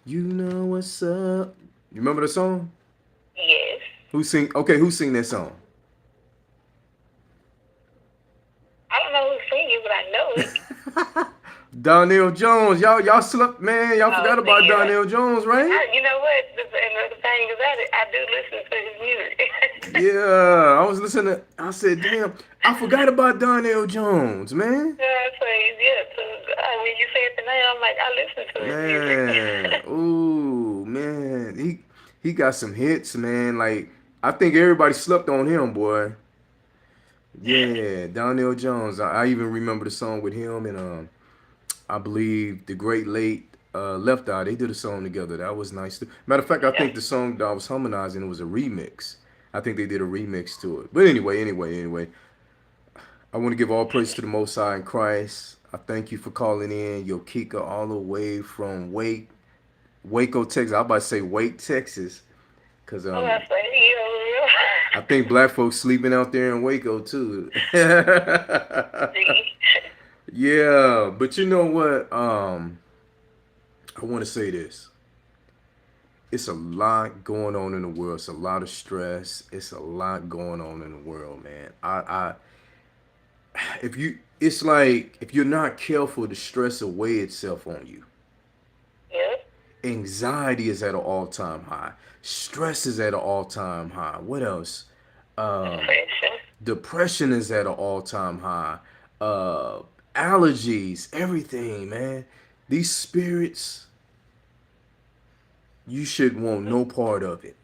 You know what's up. You remember the song? Yes. Who sing? Okay, who sing that song? I don't know who's singing, but I know it. Donnell Jones. Y'all slept, man. Y'all Oh, forgot see, about yeah. Donnell Jones, right? You know what? And the thing about it, I do listen to his music. Yeah, I was listening. I said, damn, I forgot about Donnell Jones, man. So yeah. So when you say it tonight, I'm like, I listen to his music. Man, ooh, man, he got some hits, man. Like I think everybody slept on him, boy. Yeah, Donnell Jones. I even remember the song with him and I believe the Great Late Left Eye. They did a song together. That was nice too. Matter of fact, I Yeah. think the song that I was harmonizing it was a remix. I think they did a remix to it. But anyway, I want to give all praise to the Most High in Christ. I thank you for calling in, Yo Kika, all the way from Waco, Texas. I about to say Wake, Texas, because Oh, I say, yeah. I think black folks sleeping out there in Waco too. See. Yeah, but you know what? I want to say this. It's a lot going on in the world. It's a lot of stress. It's a lot going on in the world, man. If you, it's like if you're not careful, the stress will weigh itself on you. Yep. Anxiety is at an all-time high. Stress is at an all-time high. What else? Um, Depression. Depression is at an all-time high. Uh, Allergies, everything, man. These spirits, you should want no part of it.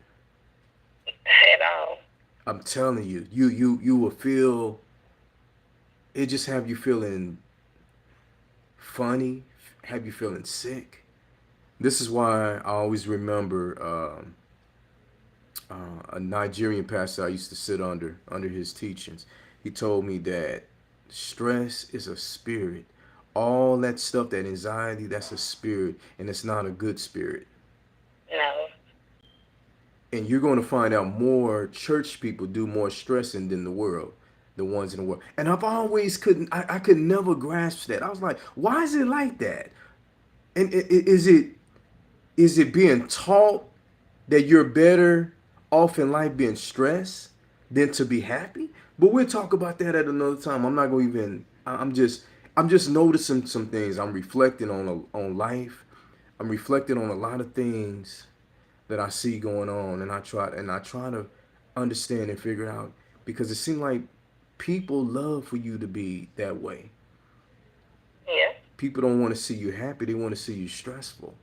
At all. I'm telling you, you will feel it. Just have you feeling funny, have you feeling sick. This is why I always remember a Nigerian pastor I used to sit under his teachings. He told me that stress is a spirit. All that stuff, that anxiety, that's a spirit, and it's not a good spirit. No. And you're going to find out more church people do more stressing than the world, the ones in the world. And I've always couldn't, I could never grasp that. I was like, why is it like that? And is it being taught that you're better off in life being stressed than to be happy? But we'll talk about that at another time. I'm not going to even. I'm just noticing some things. I'm reflecting on life. I'm reflecting on a lot of things that I see going on, and I try to understand and figure out because it seems like people love for you to be that way. Yeah. People don't want to see you happy. They want to see you stressful.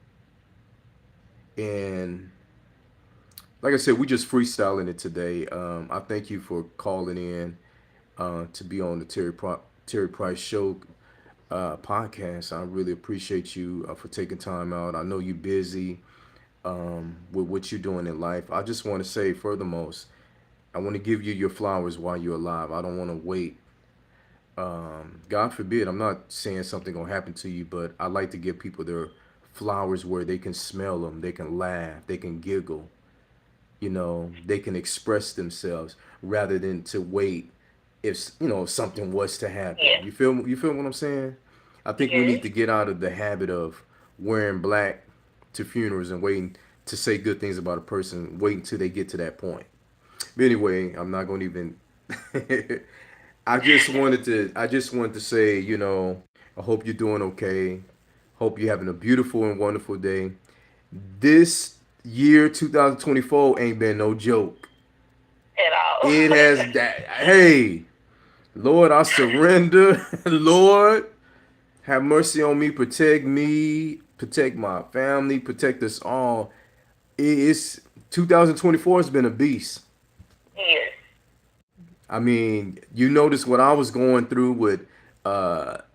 And like I said, we just freestyling it today. I thank you for calling in to be on the Terry Price Show podcast. I really appreciate you for taking time out. I know you're busy with what you're doing in life. I just want to say, furthermost, I want to give you your flowers while you're alive. I don't want to wait. God forbid, I'm not saying something gonna happen to you, but I like to give people their flowers where they can smell them, they can laugh, they can giggle, they can express themselves rather than to wait if something was to happen. Yeah. You feel what I'm saying? I think we need Yes. to get out of the habit of wearing black to funerals and waiting to say good things about a person, waiting until they get to that point. But anyway, I'm not going to even I just wanted to say, I hope you're doing okay. Hope you're having a beautiful and wonderful day. This year 2024 ain't been no joke. At all. It has that. Hey, Lord, I surrender. Lord, have mercy on me, protect my family, protect us all. It's 2024 has been a beast. Yes. I mean, you notice what I was going through with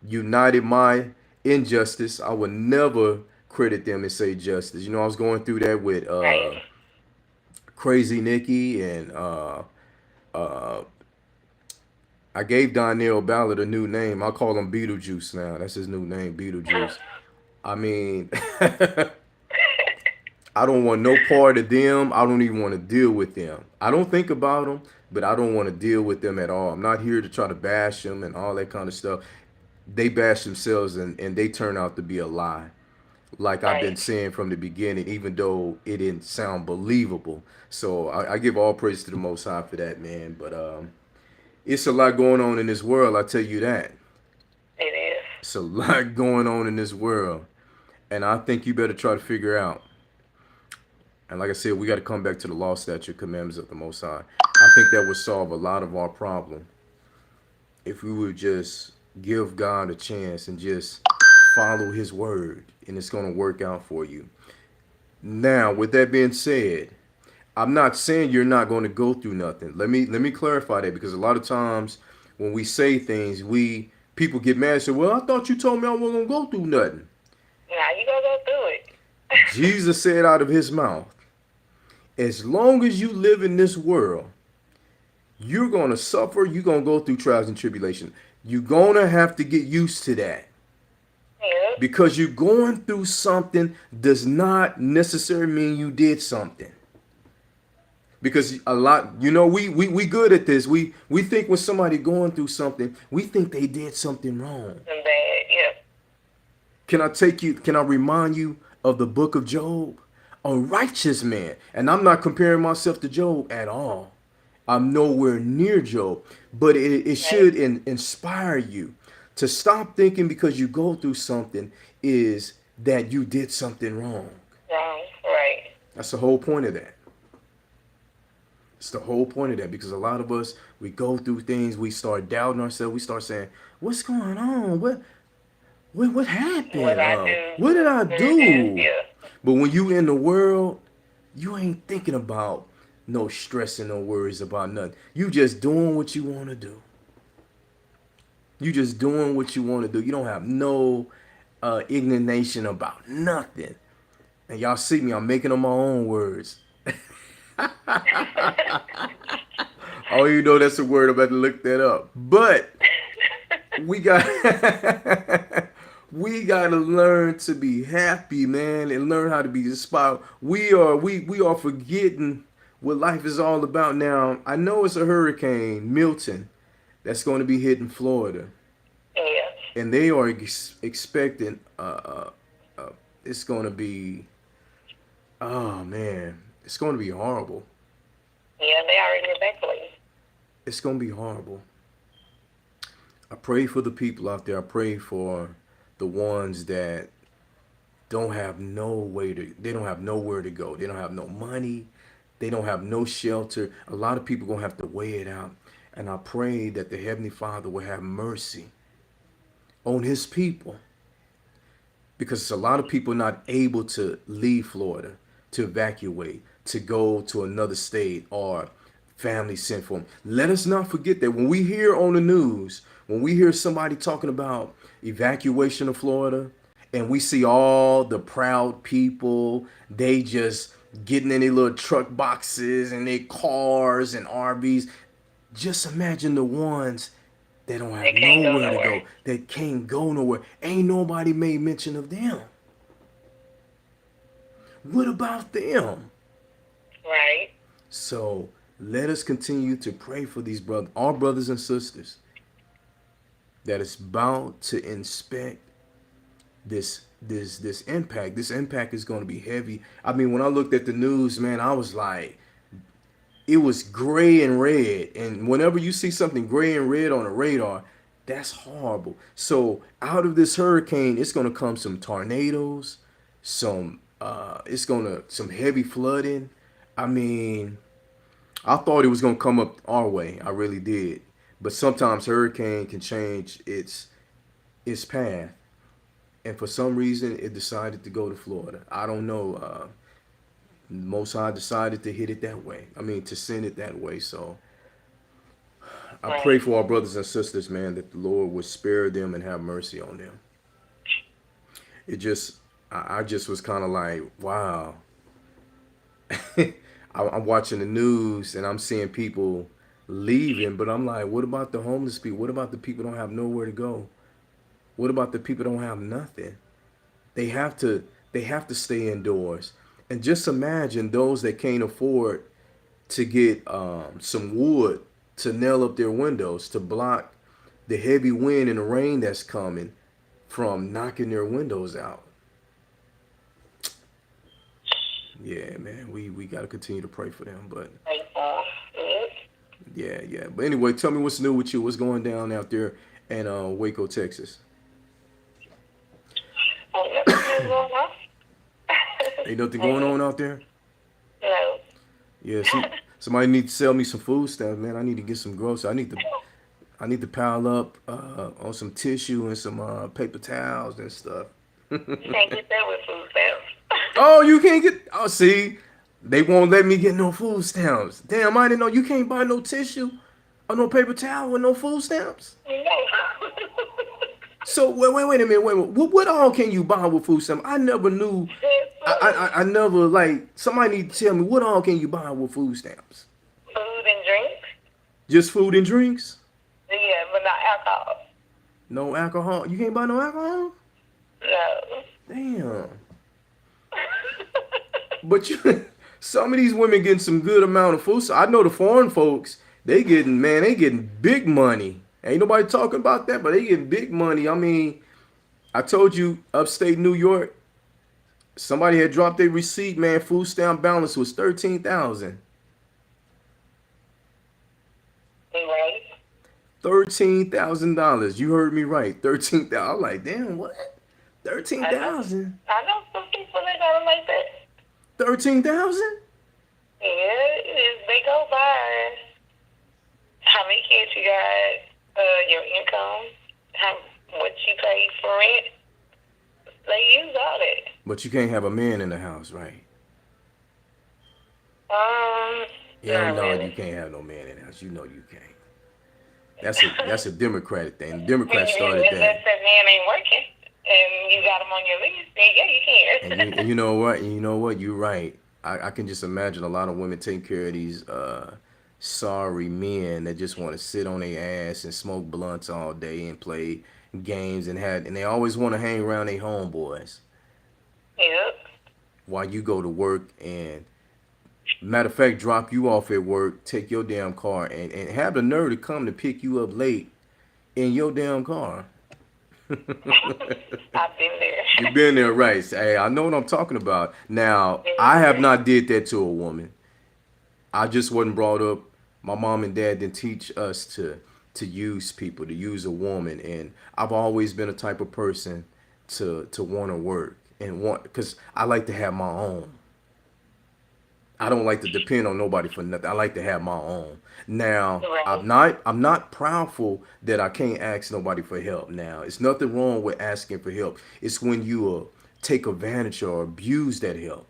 United My Injustice. I would never credit them and say justice. I was going through that with Right. Crazy Nikki and I gave Donnell Ballard a new name. I call him Beetlejuice now. That's his new name, Beetlejuice. I mean, I don't want no part of them. I don't even want to deal with them. I don't think about them, but I don't want to deal with them at all. I'm not here to try to bash them and all that kind of stuff. They bash themselves and they turn out to be a lie. like I've been Right. saying from the beginning, even though it didn't sound believable. So I give all praise to the Most High for that, man. But it's a lot going on in this world. I tell you that. It is. It's a lot going on in this world, and I think you better try to figure out. And like I said, we got to come back to the law, statute, commandments of the Most High. I think that would solve a lot of our problem if we would just give God a chance and just follow His word, and it's going to work out for you. Now, with that being said, I'm not saying you're not going to go through nothing. Let me clarify that, because a lot of times when we say things, we people get mad and say, "Well, I thought you told me I wasn't going to go through nothing." Now you gonna go through it. Jesus said out of His mouth, as long as you live in this world, you're going to suffer. You're going to go through trials and tribulation. You're going to have to get used to that. Yep. Because you're going through something does not necessarily mean you did something. Because a lot, we good at this. We think when somebody going through something, we think they did something wrong. And bad. Yep. Can I remind you of the book of Job? A righteous man. And I'm not comparing myself to Job at all. I'm nowhere near Job. But it should inspire you to stop thinking because you go through something is that you did something wrong. Wrong. Right. That's the whole point of that. It's the whole point of that, because a lot of us, we go through things, we start doubting ourselves, we start saying, "What's going on? What happened? What I do. What did I do?" Yeah. But when you in the world, you ain't thinking about no stress and no worries about nothing. You just doing what you want to do. You just doing what you want to do. You don't have no indignation about nothing. And y'all see me, I'm making up my own words. Oh, you know that's a word. I'm about to look that up. But we got we got to learn to be happy, man, and learn how to be inspired. We are forgetting what life is all about now. I know it's a hurricane, Milton, that's going to be hitting Florida, Yeah. and they are expecting it's going to be, oh man, it's going to be horrible. Yeah. They already evacuated. It's going to be horrible. I pray for the people out there. I pray for the ones that don't have they don't have nowhere to go. They don't have no money. They don't have no shelter. A lot of people going to have to weigh it out. And I pray that the Heavenly Father will have mercy on His people, because a lot of people not able to leave Florida, to evacuate, to go to another state, or family sent for them. Let us not forget that when we hear on the news, when we hear somebody talking about evacuation of Florida, and we see all the proud people, they just getting in their little truck boxes and their cars and RVs. Just imagine the ones that don't have They can't go nowhere to nowhere. go, that can't go nowhere. Ain't nobody made mention of them. What about them? Right. So let us continue to pray for these brothers, our brothers and sisters, that is about to inspect this impact. This impact is going to be heavy. I mean, when I looked at the news, man, I was like, it was gray and red. And whenever you see something gray and red on a radar, that's horrible. So out of this hurricane, it's going to come some tornadoes, some heavy flooding. I mean, I thought it was gonna come up our way. I really did. But sometimes hurricane can change its path, and for some reason it decided to go to Florida. I don't know. Most High decided to hit it that way. I mean, to send it that way. So I Right. pray for our brothers and sisters, man, that the Lord would spare them and have mercy on them. It just, I just was kind of like, wow. I'm watching the news and I'm seeing people leaving, but I'm like, what about the homeless people? What about the people who don't have nowhere to go? What about the people who don't have nothing? They have to stay indoors. And just imagine those that can't afford to get some wood to nail up their windows to block the heavy wind and the rain that's coming from knocking their windows out. Yeah, man, we got to continue to pray for them. But Like, yep. yeah, yeah. But anyway, tell me what's new with you. What's going down out there in Waco, Texas? Ain't nothing new going on. Ain't nothing going on out there. No. Yeah, somebody need to sell me some food stuff, man. I need to get some groceries. I need to pile up on some tissue and some paper towels and stuff. You can't get that with food stamps. Oh, you can't get. Oh, see, they won't let me get no food stamps. Damn, I didn't know you can't buy no tissue or no paper towel with no food stamps. No. So wait a minute, wait a minute. What all can you buy with food stamps? I never knew. I never like. Somebody need to tell me what all can you buy with food stamps? Food and drinks? Just food and drinks. Yeah, but not alcohol. No alcohol. You can't buy no alcohol. No. Damn. But you, some of these women getting some good amount of food. So I know the foreign folks, they getting big money. Ain't nobody talking about that, but they getting big money. I mean, I told you, upstate New York, somebody had dropped their receipt, man. Food stamp balance was 13,000. Right. $13,000. You heard me right. 13,000. I'm like, damn, what? 13,000. I know some people that got it like that. 13,000? Yeah, they go by how many kids you got, your income, what you pay for rent. They use all that. But you can't have a man in the house, right? Yeah, Not no, really. you can't have no man in the house. You know you can't. That's a Democratic thing. The Democrats started Unless that. that man ain't working and you got him on your list, then yeah, you can. And you know what? And you know what? You're right. I can just imagine a lot of women taking care of these sorry men that just want to sit on their ass and smoke blunts all day and play games and they always want to hang around their homeboys Yep. while you go to work and matter of fact drop you off at work, take your damn car and have the nerve to come to pick you up late in your damn car. I've been there. You've been there, right? Hey, I know what I'm talking about. Now, I have not did that to a woman. I just wasn't brought up. My mom and dad didn't teach us to use people, to use a woman, and I've always been a type of person to want to work and want because I like to have my own. I don't like to depend on nobody for nothing. I like to have my own. Now, Right. I'm not proudful that I can't ask nobody for help. Now, it's nothing wrong with asking for help. It's when you take advantage or abuse that help.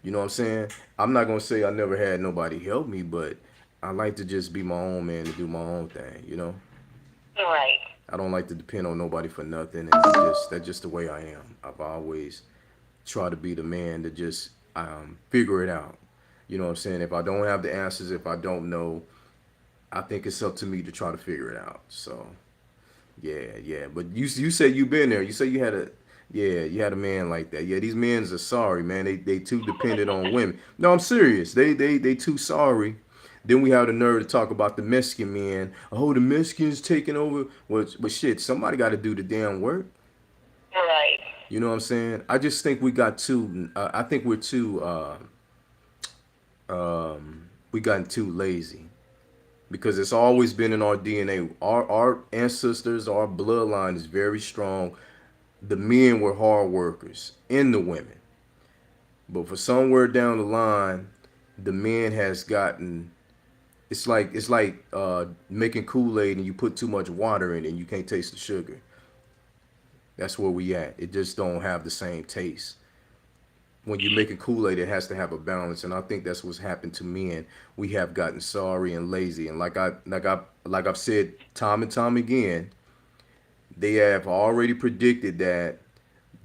You know what I'm saying? I'm not gonna say I never had nobody help me, but I like to just be my own man and do my own thing. You know, Right. I don't like to depend on nobody for nothing, and that's just the way I am. I've always tried to be the man to just figure it out. You know what I'm saying? If I don't have the answers, if I don't know, I think it's up to me to try to figure it out. So yeah, yeah. But you said you been there. You said you had a yeah, you had a man like that. Yeah, these men's are sorry, man. They too dependent on women. No, I'm serious. They too sorry. Then we have the nerve to talk about the Mexican men. Oh, the Mexicans taking over. Well, but shit, somebody got to do the damn work. Right. You know what I'm saying? I just think we got too. I think we're too. We gotten too lazy because it's always been in our DNA. Our ancestors, our bloodline is very strong. The men were hard workers and the women. But for somewhere down the line, the men has gotten it's like making Kool-Aid and you put too much water in it and you can't taste the sugar. That's where we at. It just don't have the same taste. When you're making Kool-Aid, it has to have a balance, and I think that's what's happened to men. We have gotten sorry and lazy, and like I've said time and time again, they have already predicted that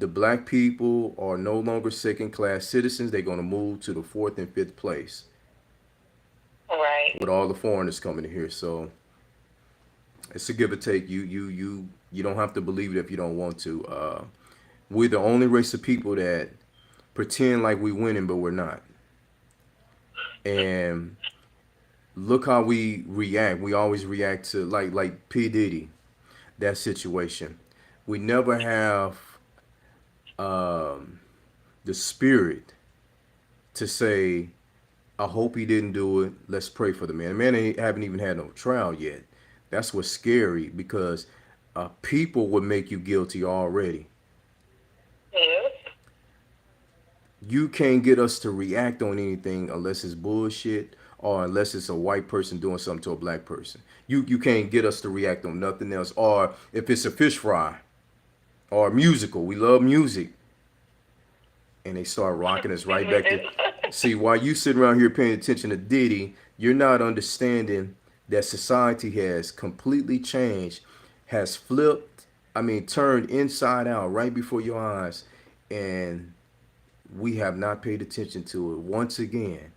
the black people are no longer second class citizens. They're going to move to the fourth and fifth place Right. with all the foreigners coming in here. So it's a give or take. You don't have to believe it if you don't want to. We're the only race of people that pretend like we winning, but we're not. And look how we react. We always react to like P Diddy, that situation. We never have the spirit to say, I hope he didn't do it. Let's pray for the man. The man haven't even had no trial yet. That's what's scary because people would make you guilty already. Yep. You can't get us to react on anything unless it's bullshit or unless it's a white person doing something to a black person. You can't get us to react on nothing else. Or if it's a fish fry or a musical, we love music. And they start rocking us right back to see while you sitting around here paying attention to Diddy, you're not understanding that society has completely changed, has flipped, turned inside out right before your eyes, and we have not paid attention to it. Once again,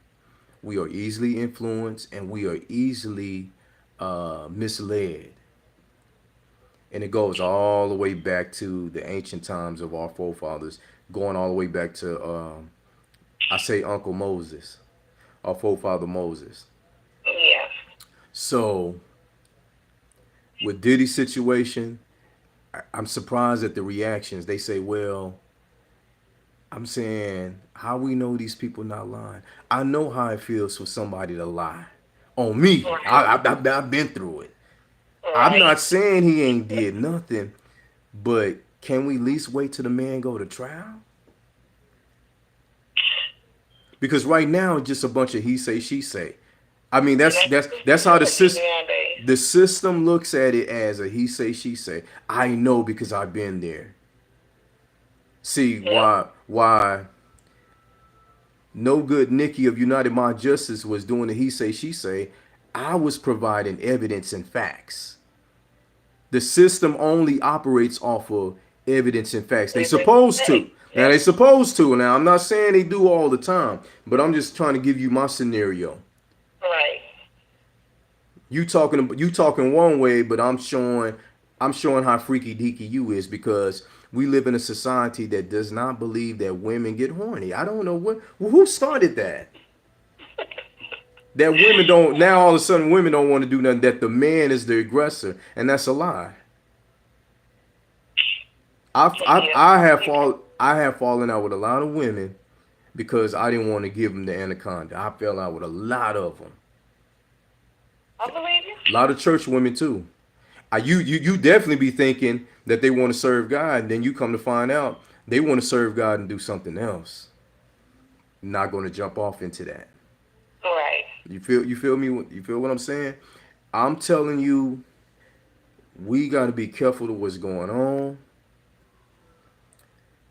we are easily influenced and we are easily misled. And it goes all the way back to the ancient times of our forefathers, going all the way back to, I say, Uncle Moses, our forefather Moses. Yeah. So, with Diddy's situation, I'm surprised at the reactions. They say, well, I'm saying, how we know these people not lying? I know how it feels for somebody to lie on me. Right. I've been through it. I'm Right. not saying he ain't did nothing, but can we at least wait till the man go to trial? Because right now it's just a bunch of he say she say. That's how the system looks at it, as a he say she say. I know because I've been there. See Yep. why no good Nikki of United My Justice was doing the he say she say. I was providing evidence and facts. The system only operates off of evidence and facts. They supposed to. Now Yep. they supposed to. Now I'm not saying they do all the time, but I'm just trying to give you my scenario. Right. You talking one way, but I'm showing how freaky deaky you is, because we live in a society that does not believe that women get horny. I don't know who started that. That women don't, now all of a sudden women don't want to do nothing, that the man is the aggressor, and that's a lie. Yeah. I have fallen out with a lot of women because I didn't want to give them the anaconda. I fell out with a lot of them. I believe you. A lot of church women too. You definitely be thinking that they want to serve God, and then you come to find out they want to serve God and do something else. Not going to jump off into that. Right. You feel me? You feel what I'm saying? I'm telling you, we got to be careful to what's going on.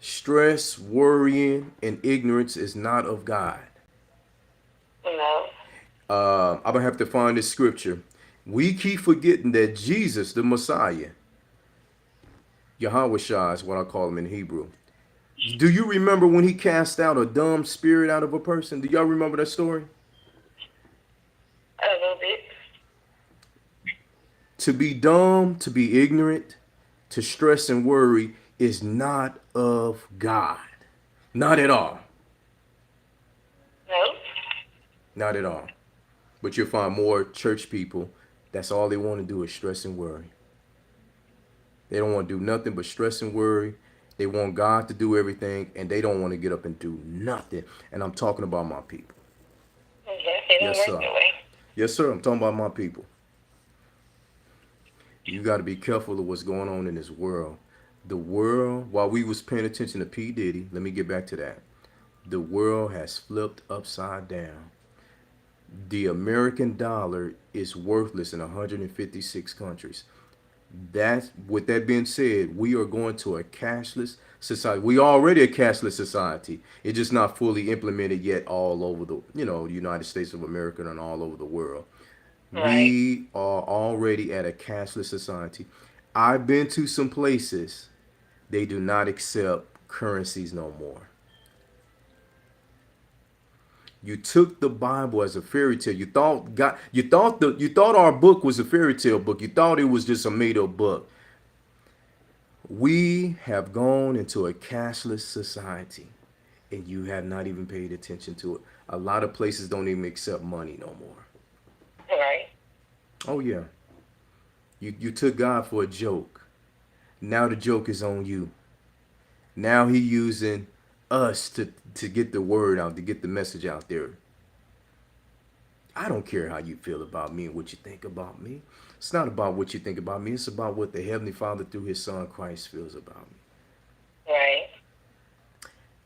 Stress, worrying, and ignorance is not of God. No. I'm gonna have to find this scripture. We keep forgetting that Jesus, the Messiah, Yahweh Shah is what I call him in Hebrew. Do you remember when he cast out a dumb spirit out of a person? Do y'all remember that story? A little bit. To be dumb, to be ignorant, to stress and worry is not of God. Not at all. No. Not at all. But you'll find more church people, that's all they want to do is stress and worry. They don't want to do nothing but stress and worry. They want God to do everything, and they don't want to get up and do nothing. And I'm talking about my people. Yeah, it don't Yes, work sir. that way. Yes, sir. I'm talking about my people. You got to be careful of what's going on in this world. The world, while we was paying attention to P. Diddy, let me get back to that. The world has flipped upside down. The American dollar is worthless in 156 countries. With that being said, we are going to a cashless society. We already a cashless society. It's just not fully implemented yet all over the United States of America and all over the world. Right. We are already at a cashless society. I've been to some places, they do not accept currencies no more. You took the Bible as a fairy tale. You thought our book was a fairy tale book. You thought it was just a made up book. We have gone into a cashless society, and you have not even paid attention to it. A lot of places don't even accept money no more. Right. Oh yeah. You took God for a joke. Now the joke is on you. Now he using us to get the word out, to get the message out there. I don't care how you feel about me and what you think about me. It's not about what you think about me. It's about what the Heavenly Father through His Son Christ feels about me. Right.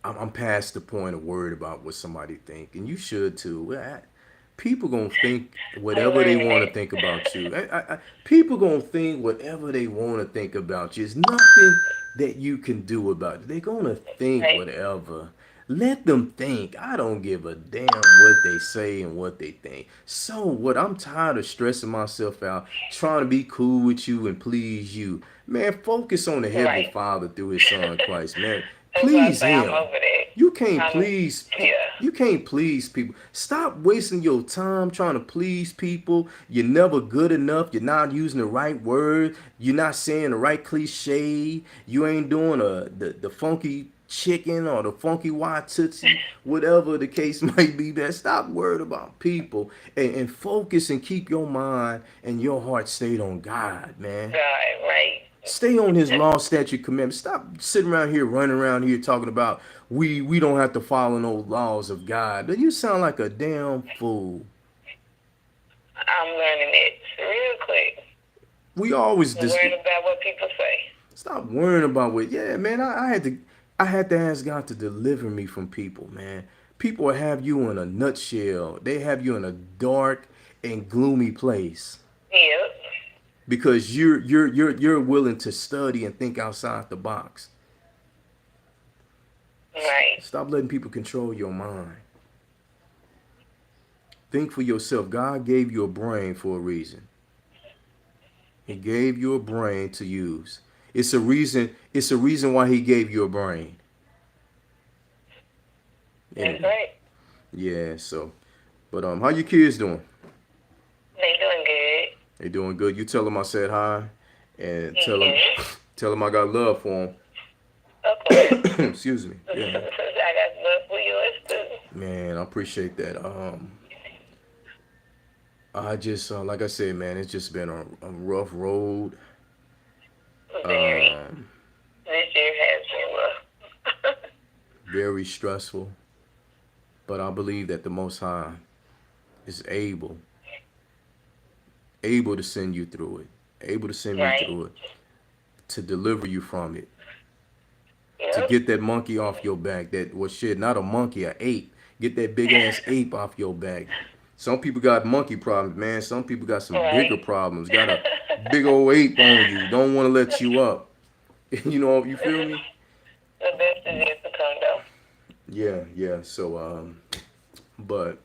I'm past the point of worried about what somebody think, and you should too. People gonna think I'm whatever they learning want to it. think about you. People gonna think whatever they want to think about you. There's nothing that you can do about it. They're gonna think Right. whatever. Let them think. I don't give a damn what they say and what they think. So what? I'm tired of stressing myself out trying to be cool with you and please you. Man, focus on the Heavenly Right. Father through His Son Christ. Man, That's why I please say I'm Him. over that. You can't I'm, please yeah. you can't please people. Stop wasting your time trying to please people. You're never good enough. You're not using the right word. You're not saying the right cliche. You ain't doing the funky chicken or the funky white tootsie, whatever the case might be. Man, stop worried about people and focus and keep your mind and your heart stayed on God, man. God, right. Stay on His law, statute, commandments. Stop sitting around here, running around here, talking about we don't have to follow no laws of God. You sound like a damn fool. I'm learning it real quick. We always I'm dis- worrying about what people say. Stop worrying about what. Yeah, man. I had to ask God to deliver me from people, man. People have you in a nutshell. They have you in a dark and gloomy place Yep. because you're willing to study and think outside the box. Right. Stop letting people control your mind. Think for yourself. God gave you a brain for a reason. He gave you a brain to use. It's a reason. It's a reason why He gave you a brain. That's Anyway, right. yeah. So, but how your kids doing? They doing good. They doing good. You tell them I said hi, and Yes. tell them I got love for Of course. them. Excuse me. I Yeah, got love for yours too. man. I appreciate that. I just like I said, man. It's just been a rough road. Very. Um, This year has been rough. very stressful. But I believe that the Most High is able to send you through it, able to send me Right. through it, to deliver you from it, to Yep. get that monkey off your back. That was shit, not a monkey, a ape. Get that big ass ape off your back. Some people got monkey problems, man. Some people got some bigger Right. problems. Got a big old ape on you. Don't want to let you up. You know, you feel me? The best is yet to come though. Yeah, yeah. So, but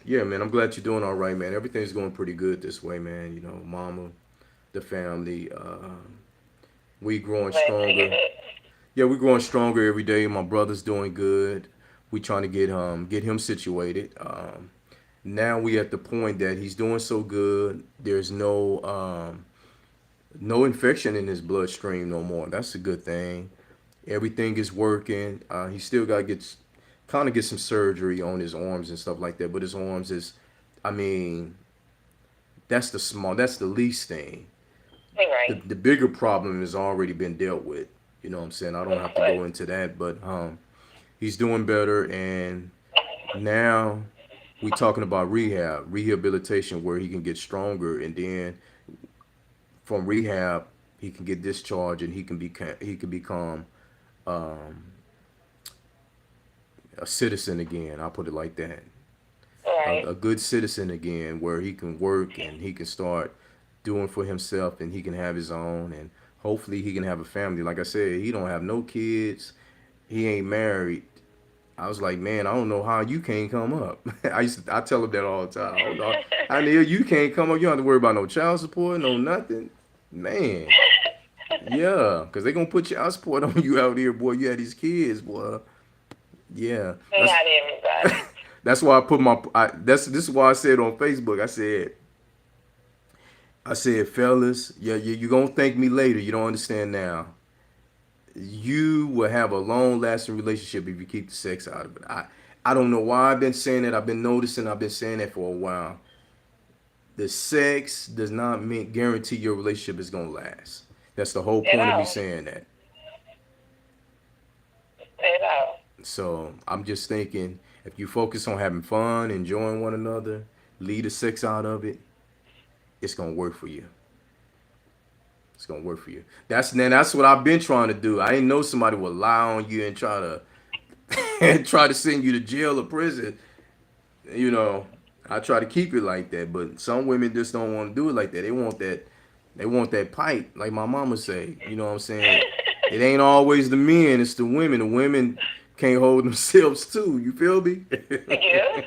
yeah, man, I'm glad you're doing all right, man. Everything's going pretty good this way, man. You know, mama, the family, we growing Glad to hear stronger. that. Yeah, we growing stronger every day. My brother's doing good. We trying to get him situated. Now we at the point that he's doing so good. There's no infection in his bloodstream no more. That's a good thing. Everything is working. He still got to get some surgery on his arms and stuff like that. But his arms is, I mean, that's the least thing. You're The bigger problem has already been dealt with. You know what I'm saying? I don't right. have to go into that, but he's doing better, and now we talking about rehabilitation, where he can get stronger, and then from rehab he can get discharged, and he can become um, a citizen again. I'll put it like that. Right. A good citizen again, where he can work and he can start doing for himself, and he can have his own, and hopefully he can have a family. Like I said, he don't have no kids. He ain't married. I was like, man, I don't know how you can't come up. I tell him that all the time. I don't know. I know you can't come up. You don't have to worry about no child support, no nothing. Man, yeah, because they going to put child support on you out here, boy. You had these kids, boy. Yeah. Not everybody. That's why I put this is why I said on Facebook, I said, fellas, yeah, you going to thank me later. You don't understand now. You will have a long lasting relationship if you keep the sex out of it. I don't know why I've been saying that. I've been noticing. I've been saying that for a while. The sex does not mean guarantee your relationship is gonna last. That's the whole At point of me all. saying that. At all. So I'm just thinking, if you focus on having fun, enjoying one another, leave the sex out of it, it's gonna work for you. It's gonna work for you. That's what I've been trying to do. I didn't know somebody would lie on you and try to and try to send you to jail or prison. You know, I try to keep it like that, but some women just don't want to do it like that. They want that pipe, like my mama say. You know what I'm saying? It ain't always the men, it's the women. The women can't hold themselves too. You feel me? Yeah.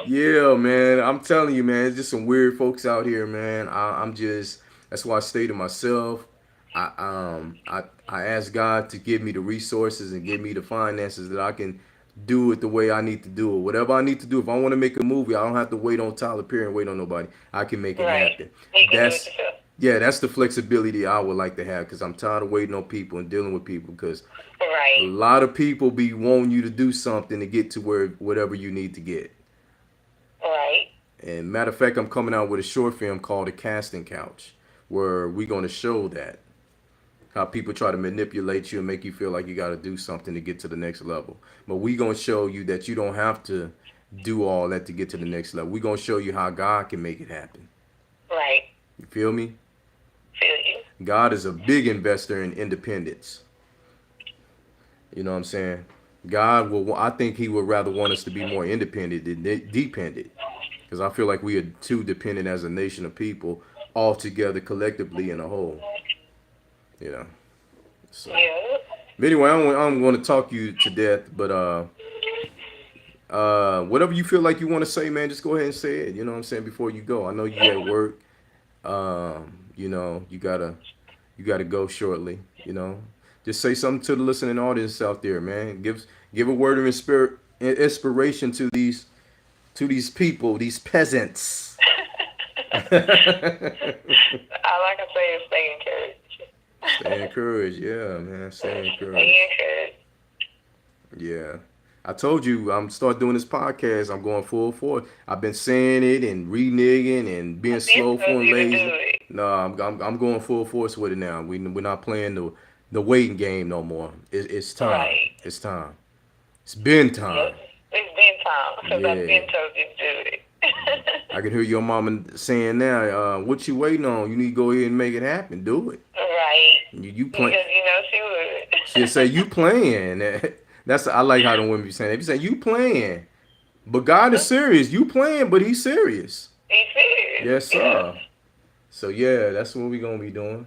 Yeah, man. I'm telling you, man. It's just some weird folks out here, man. I'm just. That's why I stay to myself. I ask God to give me the resources and give me the finances that I can do it the way I need to do it. Whatever I need to do. If I want to make a movie, I don't have to wait on Tyler Perry and wait on nobody. I can make it Right. happen. You can do it That's yourself. yeah. That's the flexibility I would like to have because I'm tired of waiting on people and dealing with people because a Right. lot of people be wanting you to do something to get to where whatever you need to get. Right. And matter of fact, I'm coming out with a short film called The Casting Couch, where we're going to show that how people try to manipulate you and make you feel like you got to do something to get to the next level. But we're going to show you that you don't have to do all that to get to the next level. We're going to show you how God can make it happen. Right. You feel me? Feel you. God is a big investor in independence. You know what I'm saying? God will, I think he would rather want us to be more independent than dependent. Because I feel like we are too dependent as a nation of people, all together collectively in a whole. You know. So Yeah. anyway, I'm going to talk you to death, but whatever you feel like you want to say, man, just go ahead and say it. You know what I'm saying, before you go. I know you at work. You know, you gotta go shortly. You know, just say something to the listening audience out there, man. Give a word of inspiration to these people, these peasants. All I can say is stay encouraged. Stay encouraged, yeah, man. Stay encouraged. Stay encouraged. Yeah. I told you I'm start doing this podcast. I'm going full force. I've been saying it and reneging and being slowful and You can do lazy. it. No, I'm going full force with it now. We're not playing the waiting game no more. It's time. Right. It's time. It's been time. Yep. It's been time because I've Yeah. been told you to do it. I can hear your mama saying now, what you waiting on? You need to go ahead and make it happen. Do it. Right. You Because play. you know she would. She'll say you playing. I like how the women be saying. They be saying you playing, but God is serious. You playing, but He's serious. He serious. Yes, sir. So yeah, that's what we gonna be doing.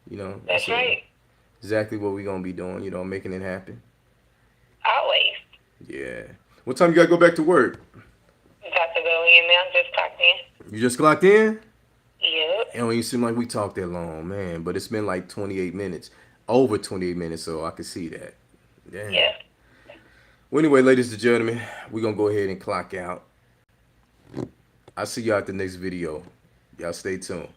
You know. That's right. Exactly what we gonna be doing. You know, making it happen. Always. Yeah. What time you gotta go back to work? Got to go in now. Just talked in. You just clocked in? Yep. It don't even seem like we talked that long, man. But it's been like 28 minutes, over 28 minutes, so I can see that. Damn. Yeah. Well, anyway, ladies and gentlemen, we're gonna go ahead and clock out. I'll see y'all at the next video. Y'all stay tuned.